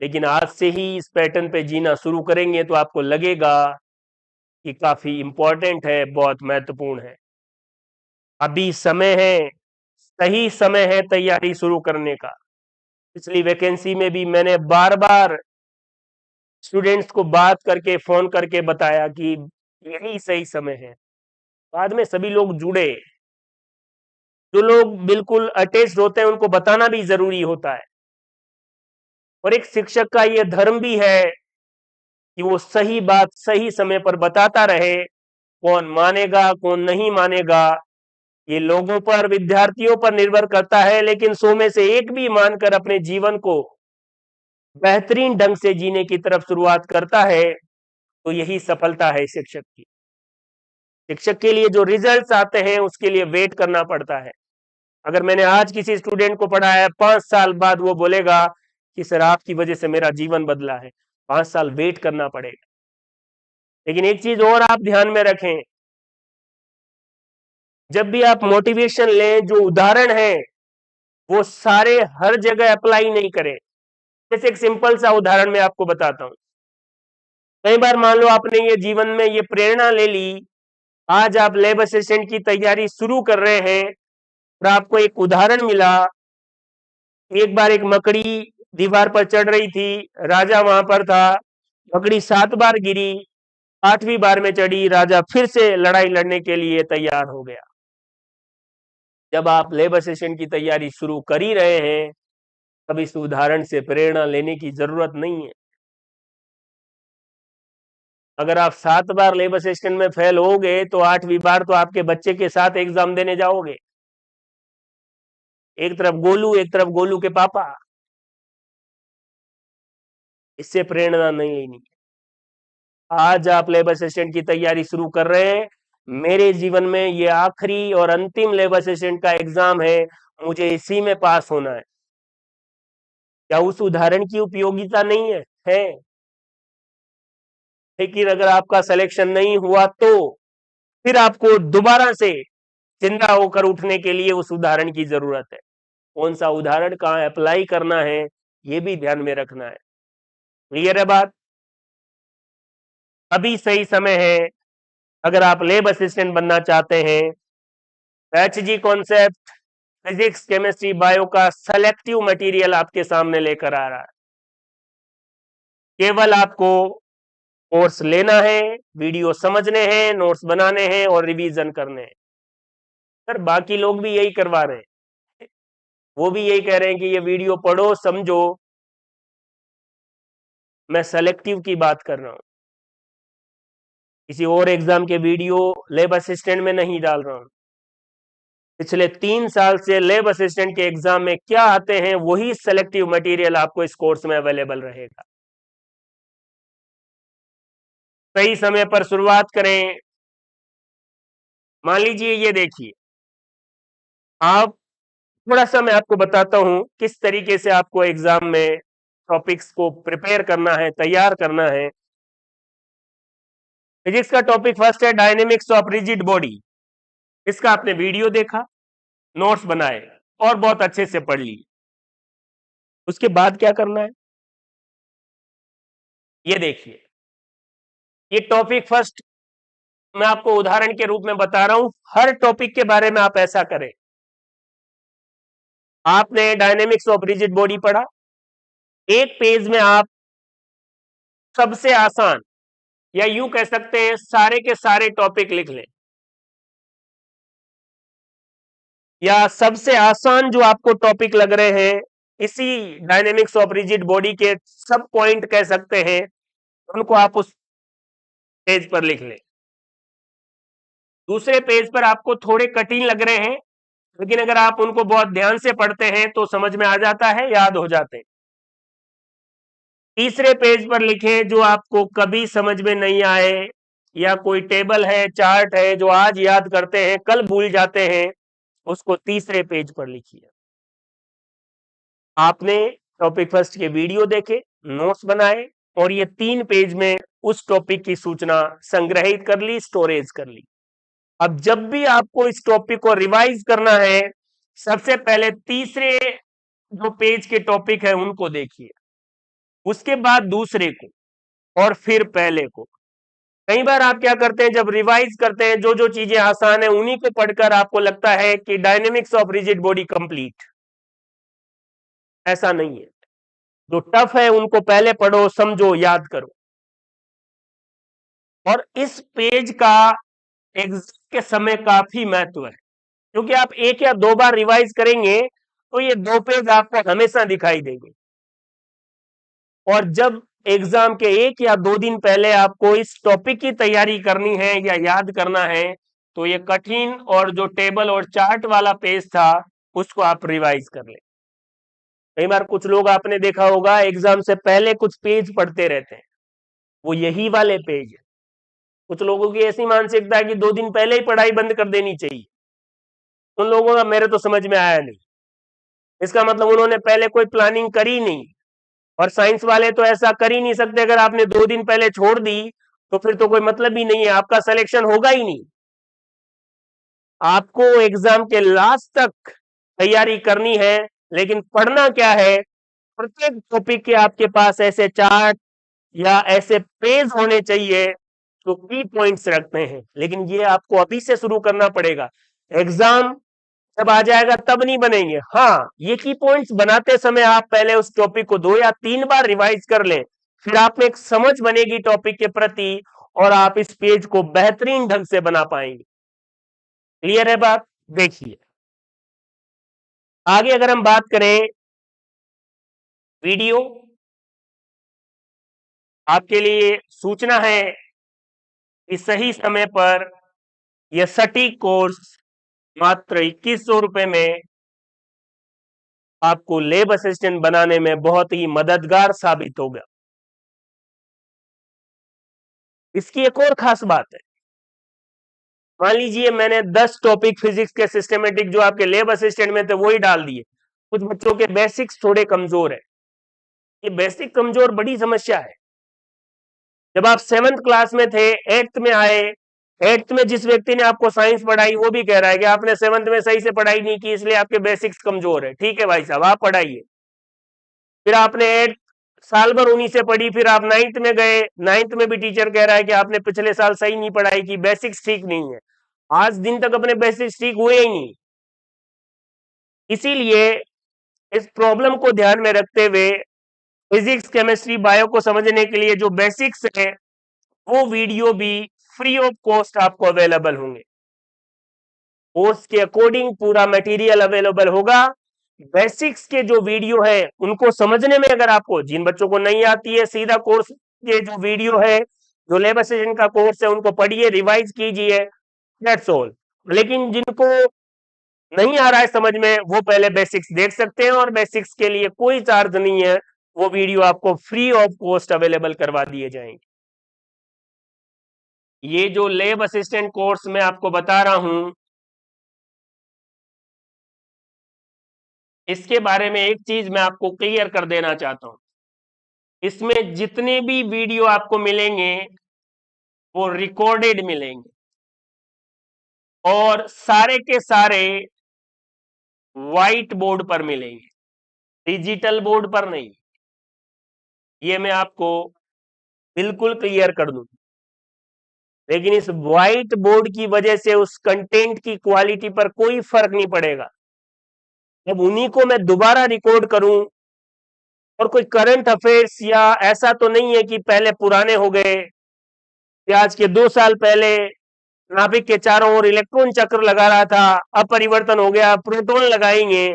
लेकिन आज से ही इस पैटर्न पे जीना शुरू करेंगे तो आपको लगेगा कि काफी इंपॉर्टेंट है, बहुत महत्वपूर्ण है। अभी समय है, सही समय है तैयारी शुरू करने का। पिछली वैकेंसी में भी मैंने बार बार स्टूडेंट्स को बात करके, फोन करके बताया कि यही सही समय है। बाद में सभी लोग जुड़े। जो लोग बिल्कुल अटैच्ड होते हैं उनको बताना भी जरूरी होता है, और एक शिक्षक का यह धर्म भी है कि वो सही बात सही समय पर बताता रहे। कौन मानेगा कौन नहीं मानेगा ये लोगों पर, विद्यार्थियों पर निर्भर करता है, लेकिन 100 में से एक भी मानकर अपने जीवन को बेहतरीन ढंग से जीने की तरफ शुरुआत करता है तो यही सफलता है शिक्षक की। शिक्षक के लिए जो रिजल्ट्स आते हैं उसके लिए वेट करना पड़ता है। अगर मैंने आज किसी स्टूडेंट को पढ़ाया, 5 साल बाद वो बोलेगा कि सर आपकी वजह से मेरा जीवन बदला है, 5 साल वेट करना पड़ेगा। लेकिन एक चीज और आप ध्यान में रखें, जब भी आप मोटिवेशन लें, जो उदाहरण है वो सारे हर जगह अप्लाई नहीं करें। जैसे एक सिंपल सा उदाहरण मैं आपको बताता हूं। कई बार मान लो आपने ये जीवन में ये प्रेरणा ले ली, आज आप लैब असिस्टेंट की तैयारी शुरू कर रहे हैं और आपको एक उदाहरण मिला। एक बार एक मकड़ी दीवार पर चढ़ रही थी, राजा वहां पर था, मकड़ी 7 बार गिरी, 8वीं बार में चढ़ी, राजा फिर से लड़ाई लड़ने के लिए तैयार हो गया। जब आप लैब असिस्टेंट की तैयारी शुरू कर ही रहे हैं, तब इस उदाहरण से प्रेरणा लेने की जरूरत नहीं है। अगर आप 7 बार लैब असिस्टेंट में फेल हो गए तो 8वीं बार तो आपके बच्चे के साथ एग्जाम देने जाओगे। एक तरफ गोलू, एक तरफ गोलू के पापा। इससे प्रेरणा नहीं लेनी। आज आप लैब असिस्टेंट की तैयारी शुरू कर रहे हैं, मेरे जीवन में ये आखिरी और अंतिम लैब असिस्टेंट का एग्जाम है, मुझे इसी में पास होना है। क्या उस उदाहरण की उपयोगिता नहीं है? है। लेकिन अगर आपका सिलेक्शन नहीं हुआ तो फिर आपको दोबारा से जिंदा होकर उठने के लिए उस उदाहरण की जरूरत है। कौन सा उदाहरण कहां अप्लाई करना है ये भी ध्यान में रखना है। क्लियर है बात? अभी सही समय है। अगर आप लैब असिस्टेंट बनना चाहते हैं, Hg concept physics chemistry bio का सेलेक्टिव मटेरियल आपके सामने लेकर आ रहा है। केवल आपको कोर्स लेना है, वीडियो समझने हैं, नोट्स बनाने हैं और रिवीजन करने हैं। सर बाकी लोग भी यही करवा रहे हैं, वो भी यही कह रहे हैं कि ये वीडियो पढ़ो समझो। मैं सेलेक्टिव की बात कर रहा हूं, किसी और एग्जाम के वीडियो लैब असिस्टेंट में नहीं डाल रहा हूं। पिछले 3 साल से लैब असिस्टेंट के एग्जाम में क्या आते हैं वही सेलेक्टिव मटेरियल आपको इस कोर्स में अवेलेबल रहेगा। सही समय पर शुरुआत करें। मान लीजिए ये देखिए, आप थोड़ा सा मैं आपको बताता हूं किस तरीके से आपको एग्जाम में टॉपिक्स को प्रिपेयर करना है, तैयार करना है। फिजिक्स का टॉपिक फर्स्ट है डायनेमिक्स ऑफ रिजिड बॉडी। इसका आपने वीडियो देखा, नोट्स बनाए और बहुत अच्छे से पढ़ ली। उसके बाद क्या करना है ये देखिए। ये टॉपिक फर्स्ट मैं आपको उदाहरण के रूप में बता रहा हूं, हर टॉपिक के बारे में आप ऐसा करें। आपने डायनेमिक्स ऑफ रिजिड बॉडी पढ़ा, एक पेज में आप सबसे आसान या यूं कह सकते हैं सारे के सारे टॉपिक लिख लें, या सबसे आसान जो आपको टॉपिक लग रहे हैं इसी डायनेमिक्स ऑफ रिजिड बॉडी के सब पॉइंट कह सकते हैं, उनको आप उस पेज पर लिख लें। दूसरे पेज पर आपको थोड़े कठिन लग रहे हैं, लेकिन अगर आप उनको बहुत ध्यान से पढ़ते हैं तो समझ में आ जाता है, याद हो जाते हैं। तीसरे पेज पर लिखें जो आपको कभी समझ में नहीं आए, या कोई टेबल है, चार्ट है जो आज याद करते हैं कल भूल जाते हैं, उसको तीसरे पेज पर लिखिए। आपने टॉपिक फर्स्ट के वीडियो देखे, नोट्स बनाए, और ये 3 पेज में उस टॉपिक की सूचना संग्रहित कर ली, स्टोरेज कर ली। अब जब भी आपको इस टॉपिक को रिवाइज करना है, सबसे पहले तीसरे जो पेज के टॉपिक है उनको देखिए, उसके बाद दूसरे को, और फिर पहले को। कई बार आप क्या करते हैं, जब रिवाइज करते हैं, जो जो चीजें आसान है उन्हीं को पढ़कर आपको लगता है कि dynamics of rigid body complete. ऐसा नहीं है। जो टफ है उनको पहले पढ़ो, समझो, याद करो। और इस पेज का एग्जाम के समय काफी महत्व है, क्योंकि आप 1 या 2 बार रिवाइज करेंगे तो ये 2 पेज आपको हमेशा दिखाई देंगे। और जब एग्जाम के 1 या 2 दिन पहले आपको इस टॉपिक की तैयारी करनी है या याद करना है, तो ये कठिन और जो टेबल और चार्ट वाला पेज था उसको आप रिवाइज कर लें। कई बार कुछ लोग आपने देखा होगा एग्जाम से पहले कुछ पेज पढ़ते रहते हैं, वो यही वाले पेज है। कुछ लोगों की ऐसी मानसिकता है कि 2 दिन पहले ही पढ़ाई बंद कर देनी चाहिए। उन लोगों का मेरे तो समझ में आया नहीं। इसका मतलब उन्होंने पहले कोई प्लानिंग करी नहीं, और साइंस वाले तो ऐसा कर ही नहीं सकते। अगर आपने 2 दिन पहले छोड़ दी तो फिर तो कोई मतलब ही नहीं है, आपका सिलेक्शन होगा ही नहीं। आपको एग्जाम के लास्ट तक तैयारी करनी है, लेकिन पढ़ना क्या है, प्रत्येक टॉपिक के आपके पास ऐसे चार्ट या ऐसे पेज होने चाहिए जो की पॉइंट्स रखते हैं। लेकिन ये आपको अभी से शुरू करना पड़ेगा, एग्जाम जब आ जाएगा तब नहीं बनेंगे। हाँ, ये की पॉइंट्स बनाते समय आप पहले उस टॉपिक को 2 या 3 बार रिवाइज कर लें, फिर आप में एक समझ बनेगी टॉपिक के प्रति, और आप इस पेज को बेहतरीन ढंग से बना पाएंगे। क्लियर है बात? देखिए आगे अगर हम बात करें, वीडियो आपके लिए सूचना है कि सही समय पर यह सटीक कोर्स मात्र 2100 रुपए में आपको लैब असिस्टेंट बनाने में बहुत ही मददगार साबित होगा। इसकी एक और खास बात है, मान लीजिए मैंने 10 टॉपिक फिजिक्स के सिस्टमेटिक जो आपके लैब असिस्टेंट में थे वो ही डाल दिए। कुछ बच्चों के बेसिक्स थोड़े कमजोर है, ये बेसिक कमजोर बड़ी समस्या है। जब आप 7th क्लास में थे, 8th में आए, 8th में जिस व्यक्ति ने आपको साइंस पढ़ाई वो भी कह रहा है कि आपने 7th में सही से पढ़ाई नहीं की, इसलिए आपके बेसिक्स कमजोर है। ठीक है भाई साहब, आप पढ़ाइए। फिर आपने 8 साल भर उन्हीं से पढ़ी, फिर आप 9th में गए, 9th में भी टीचर कह रहा है कि आपने पिछले साल सही नहीं पढ़ाई की, बेसिक्स ठीक नहीं है। आज दिन तक अपने बेसिक्स ठीक हुए ही नहीं। इसीलिए इस प्रॉब्लम को ध्यान में रखते हुए फिजिक्स, केमिस्ट्री, बायो को समझने के लिए जो बेसिक्स है वो वीडियो भी फ्री ऑफ कॉस्ट आपको अवेलेबल होंगे। कोर्स के अकॉर्डिंग पूरा मटेरियल अवेलेबल होगा। बेसिक्स के जो वीडियो है उनको समझने में अगर आपको, जिन बच्चों को नहीं आती है, सीधा कोर्स के जो वीडियो है, जो लैब असिस्टेंट का कोर्स है, उनको पढ़िए, रिवाइज कीजिए, दैट्स ऑल। लेकिन जिनको नहीं आ रहा है समझ में, वो पहले बेसिक्स देख सकते हैं, और बेसिक्स के लिए कोई चार्ज नहीं है, वो वीडियो आपको फ्री ऑफ कॉस्ट अवेलेबल करवा दिए जाएंगे। ये जो लैब असिस्टेंट कोर्स मैं आपको बता रहा हूं, इसके बारे में एक चीज मैं आपको क्लियर कर देना चाहता हूं। इसमें जितने भी वीडियो आपको मिलेंगे वो रिकॉर्डेड मिलेंगे, और सारे के सारे व्हाइट बोर्ड पर मिलेंगे, डिजिटल बोर्ड पर नहीं। ये मैं आपको बिल्कुल क्लियर कर दूं। लेकिन इस व्हाइट बोर्ड की वजह से उस कंटेंट की क्वालिटी पर कोई फर्क नहीं पड़ेगा। जब उन्हीं को मैं दोबारा रिकॉर्ड करूं, और कोई करंट अफेयर्स या ऐसा तो नहीं है कि पहले पुराने हो गए, आज के 2 साल पहले नाभिक के चारों ओर इलेक्ट्रॉन चक्र लगा रहा था, अब परिवर्तन हो गया, प्रोटॉन लगाएंगे,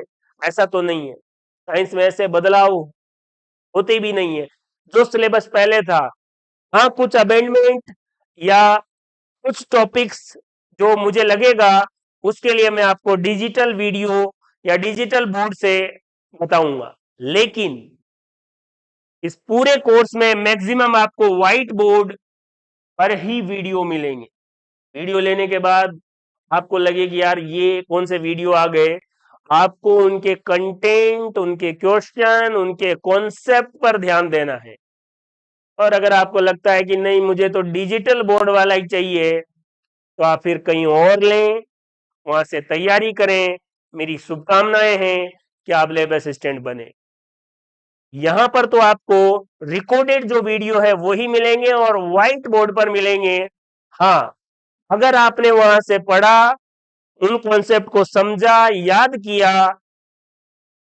ऐसा तो नहीं है। साइंस में ऐसे बदलाव होते भी नहीं है। जो सिलेबस पहले था, हाँ कुछ अमेंडमेंट या कुछ टॉपिक्स जो मुझे लगेगा उसके लिए मैं आपको डिजिटल वीडियो या डिजिटल बोर्ड से बताऊंगा। लेकिन इस पूरे कोर्स में मैक्सिमम आपको व्हाइट बोर्ड पर ही वीडियो मिलेंगे। वीडियो लेने के बाद आपको लगे कि यार ये कौन से वीडियो आ गए, आपको उनके कंटेंट, उनके क्वेश्चन, उनके कॉन्सेप्ट पर ध्यान देना है। और अगर आपको लगता है कि नहीं मुझे तो डिजिटल बोर्ड वाला ही चाहिए, तो आप फिर कहीं और लें, वहां से तैयारी करें। मेरी शुभकामनाएं हैं कि आप लैब असिस्टेंट बने। यहां पर तो आपको रिकॉर्डेड जो वीडियो है वही मिलेंगे और व्हाइट बोर्ड पर मिलेंगे। हाँ, अगर आपने वहां से पढ़ा, उन कॉन्सेप्ट को समझा, याद किया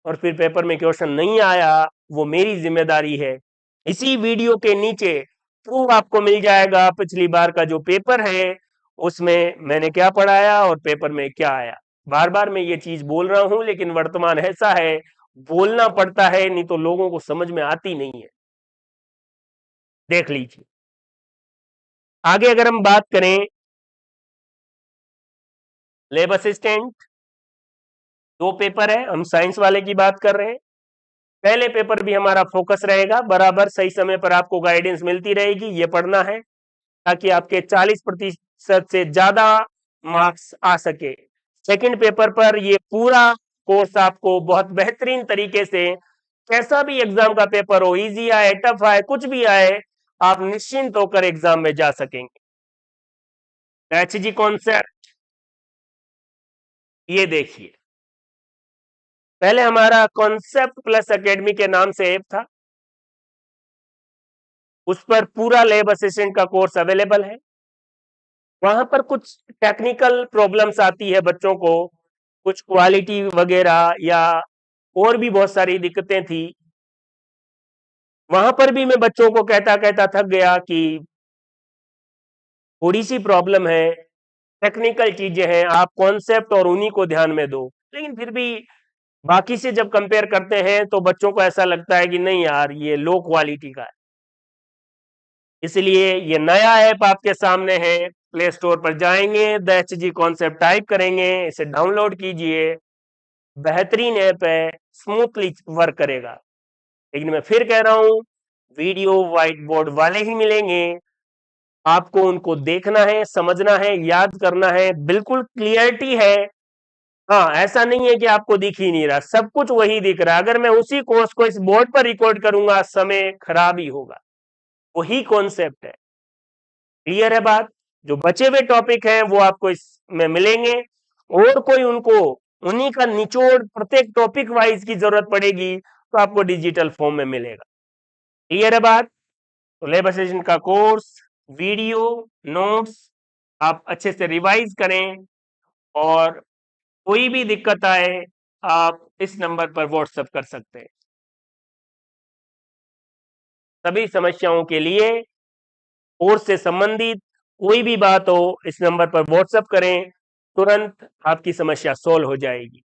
और फिर पेपर में क्वेश्चन नहीं आया, वो मेरी जिम्मेदारी है। इसी वीडियो के नीचे प्रूफ आपको मिल जाएगा पिछली बार का जो पेपर है उसमें मैंने क्या पढ़ाया और पेपर में क्या आया। बार बार मैं ये चीज बोल रहा हूं, लेकिन वर्तमान ऐसा है, बोलना पड़ता है, नहीं तो लोगों को समझ में आती नहीं है। देख लीजिए आगे अगर हम बात करें लैब असिस्टेंट, दो पेपर है, हम साइंस वाले की बात कर रहे हैं। पहले पेपर भी हमारा फोकस रहेगा, बराबर सही समय पर आपको गाइडेंस मिलती रहेगी, ये पढ़ना है ताकि आपके 40% से ज्यादा मार्क्स आ सके। सेकंड पेपर पर ये पूरा कोर्स आपको बहुत बेहतरीन तरीके से, कैसा भी एग्जाम का पेपर हो, इजी आए, टफ आए, कुछ भी आए, आप निश्चिंत होकर एग्जाम में जा सकेंगे। एचजी कॉन्सेप्ट ये देखिए, पहले हमारा कॉन्सेप्ट प्लस एकेडमी के नाम से ऐप था, उस पर पूरा लैब असिस्टेंट का कोर्स अवेलेबल है। वहां पर कुछ टेक्निकल प्रॉब्लम्स आती है बच्चों को, कुछ क्वालिटी वगैरह या और भी बहुत सारी दिक्कतें थी। वहां पर भी मैं बच्चों को कहता कहता थक गया कि थोड़ी सी प्रॉब्लम है, टेक्निकल चीजें हैं, आप कॉन्सेप्ट और उन्हीं को ध्यान में दो। लेकिन फिर भी बाकी से जब कंपेयर करते हैं तो बच्चों को ऐसा लगता है कि नहीं यार ये लो क्वालिटी का है। इसलिए ये नया ऐप आपके सामने है, प्ले स्टोर पर जाएंगे, द एचजी कॉन्सेप्ट टाइप करेंगे, इसे डाउनलोड कीजिए। बेहतरीन ऐप है, स्मूथली वर्क करेगा। लेकिन मैं फिर कह रहा हूं, वीडियो व्हाइट बोर्ड वाले ही मिलेंगे, आपको उनको देखना है, समझना है, याद करना है, बिल्कुल क्लियरिटी है। हाँ, ऐसा नहीं है कि आपको दिख ही नहीं रहा, सब कुछ वही दिख रहा है। अगर मैं उसी कोर्स को इस बोर्ड पर रिकॉर्ड करूंगा, समय खराब ही होगा। वही कॉन्सेप्ट है। क्लियर है बात? जो बचे हुए टॉपिक हैं वो आपको इसमें मिलेंगे, और कोई उनको उन्हीं का निचोड़ प्रत्येक टॉपिक वाइज की जरूरत पड़ेगी तो आपको डिजिटल फॉर्म में मिलेगा। क्लियर है बात? तो लैब असिस्टेंट का कोर्स, वीडियो, नोट्स आप अच्छे से रिवाइज करें, और कोई भी दिक्कत आए आप इस नंबर पर व्हाट्सएप कर सकते हैं। सभी समस्याओं के लिए, कोर्स से संबंधित कोई भी बात हो, इस नंबर पर व्हाट्सएप करें, तुरंत आपकी समस्या सॉल्व हो जाएगी।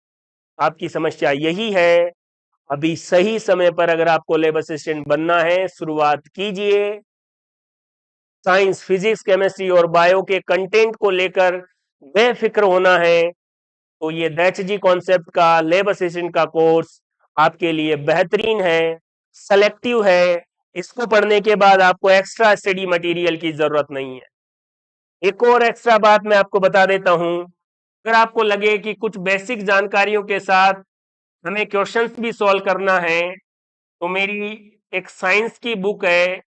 आपकी समस्या यही है, अभी सही समय पर अगर आपको लैब असिस्टेंट बनना है, शुरुआत कीजिए। साइंस, फिजिक्स, केमिस्ट्री और बायो के कंटेंट को लेकर बेफिक्र होना है तो ये दैचजी कॉन्सेप्ट का लैब असिस्टेंट का कोर्स आपके लिए बेहतरीन है, सेलेक्टिव है। इसको पढ़ने के बाद आपको एक्स्ट्रा स्टडी मटेरियल की जरूरत नहीं है। एक और एक्स्ट्रा बात मैं आपको बता देता हूं, अगर आपको लगे कि कुछ बेसिक जानकारियों के साथ हमें क्वेश्चंस भी सॉल्व करना है, तो मेरी एक साइंस की बुक है,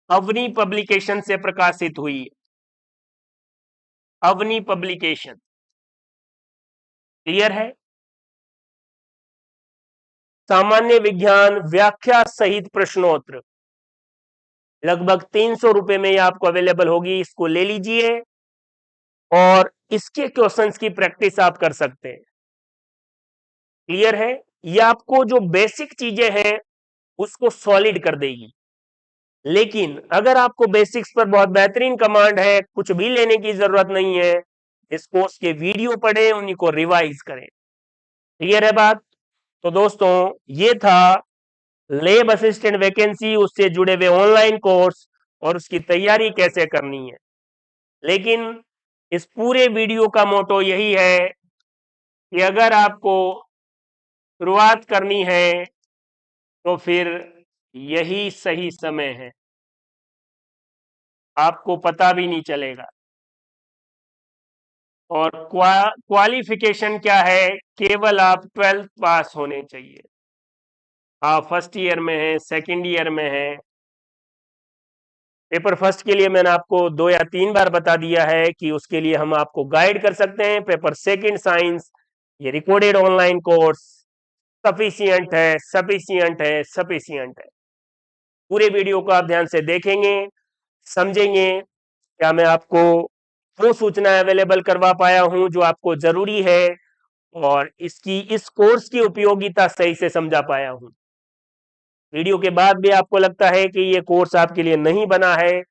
अवनी पब्लिकेशन से प्रकाशित हुई, अवनी पब्लिकेशन। क्लियर है? सामान्य विज्ञान व्याख्या सहित प्रश्नोत्तर, लगभग 300 रुपए में ये आपको अवेलेबल होगी। इसको ले लीजिए और इसके क्वेश्चंस की प्रैक्टिस आप कर सकते हैं। क्लियर है? ये आपको जो बेसिक चीजें हैं उसको सॉलिड कर देगी। लेकिन अगर आपको बेसिक्स पर बहुत बेहतरीन कमांड है, कुछ भी लेने की जरूरत नहीं है, इस कोर्स के वीडियो पढ़ें, उन्हीं को रिवाइज करें। क्लियर है बात? तो दोस्तों, ये था लैब असिस्टेंट वैकेंसी, उससे जुड़े हुए ऑनलाइन कोर्स और उसकी तैयारी कैसे करनी है। लेकिन इस पूरे वीडियो का मोटो यही है कि अगर आपको शुरुआत करनी है तो फिर यही सही समय है, आपको पता भी नहीं चलेगा। और क्वालिफिकेशन क्या है, केवल आप 12th पास होने चाहिए। आप फर्स्ट ईयर में हैं, सेकंड ईयर में हैं। पेपर फर्स्ट के लिए मैंने आपको 2 या 3 बार बता दिया है कि उसके लिए हम आपको गाइड कर सकते हैं। पेपर सेकंड साइंस, ये रिकॉर्डेड ऑनलाइन कोर्स सफिशियंट है, सफिशियंट है, सफिशियंट है। पूरे वीडियो को आप ध्यान से देखेंगे, समझेंगे। क्या मैं आपको वो सूचनाएं अवेलेबल करवा पाया हूं जो आपको जरूरी है, और इस कोर्स की उपयोगिता सही से समझा पाया हूं। वीडियो के बाद भी आपको लगता है कि ये कोर्स आपके लिए नहीं बना है,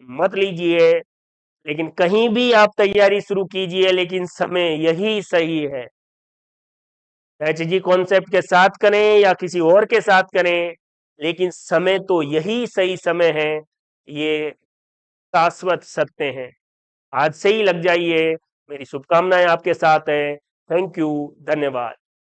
मत लीजिए। लेकिन कहीं भी आप तैयारी शुरू कीजिए, लेकिन समय यही सही है। एचजी कॉन्सेप्ट के साथ करें या किसी और के साथ करें, लेकिन समय तो यही सही समय है, ये शाश्वत सत्य है। आज से ही लग जाइए। मेरी शुभकामनाएं आपके साथ है। थैंक यू, धन्यवाद।